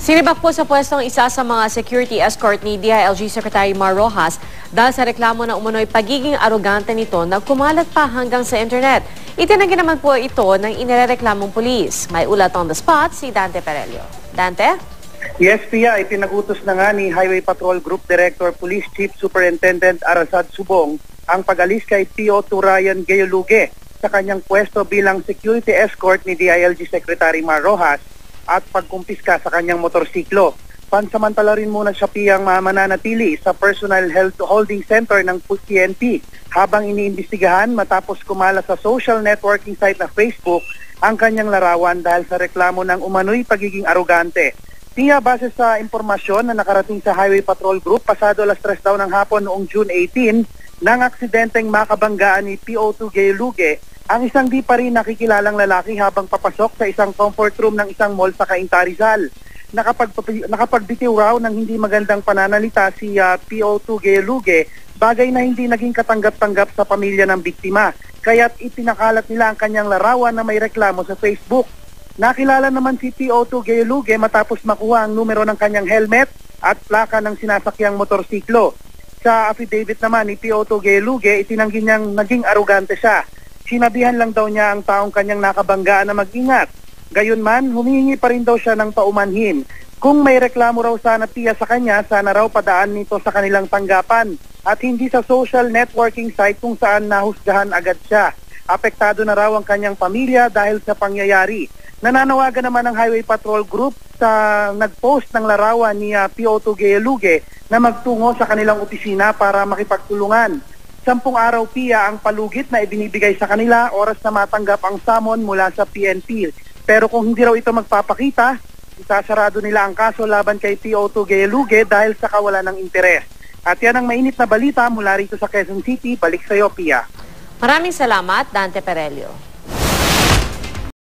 Sinibak po sa pwestong isa sa mga security escort ni DILG Secretary Mar Rojas dahil sa reklamo ng umunoy pagiging arogante nito na kumalat pa hanggang sa internet. Itinanggi naman po ito ng inirereklamong pulis. May ulat on the spot si Dante Perelio. Dante? Yes, Pia, ipinagutos na nga ni Highway Patrol Group Director Police Chief Superintendent Arasad Subong ang pag-alis kay PO2 Ryan Gayoluge sa kanyang pwesto bilang security escort ni DILG Secretary Mar Rojas at pagkumpiska sa kanyang motorsiklo. Pansamantala rin muna siya piyang mananatili sa Personal Health Holding Center ng PNP habang iniimbestigahan matapos kumala sa social networking site na Facebook ang kanyang larawan dahil sa reklamo ng umano'y pagiging arogante. Pia, base sa impormasyon na nakarating sa Highway Patrol Group, pasado alas 3 daw ng hapon noong June 18, nang aksidenteng makabanggaan ni PO2 Gayoluge ang isang di pa rin nakikilalang lalaki habang papasok sa isang comfort room ng isang mall sa Cainta, Rizal. Nakapagbitiw raw ng hindi magandang pananalita si PO2 Gayoluge, bagay na hindi naging katanggap-tanggap sa pamilya ng biktima. Kaya't ipinakalat nila ang kanyang larawan na may reklamo sa Facebook. Nakilala naman si PO2 Gayoluge matapos makuha ang numero ng kanyang helmet at plaka ng sinasakyang motorsiklo. Sa affidavit naman ni PO2 Gayoluge, itinanggi niyang naging arogante siya. Sinabihan lang daw niya ang taong kanyang nakabanggaan na mag-ingat. Gayunman, humihingi pa rin daw siya ng paumanhin. Kung may reklamo raw sana Pia sa kanya, sana raw padaan nito sa kanilang tanggapan at hindi sa social networking site kung saan nahusgahan agad siya. Apektado na raw ang kanyang pamilya dahil sa pangyayari. Nananawagan naman ang Highway Patrol Group sa nag-post ng larawan ni PO2 Gayoluge na magtungo sa kanilang opisina para makipagtulungan. 10 araw Pia ang palugit na ibinibigay sa kanila oras na matanggap ang samon mula sa PNP. Pero kung hindi raw ito magpapakita, isasarado nila ang kaso laban kay PO2 Gayoluge dahil sa kawalan ng interes. At yan ang mainit na balita mula rito sa Quezon City. Balik sa iyo, Pia. Maraming salamat, Dante Perelio.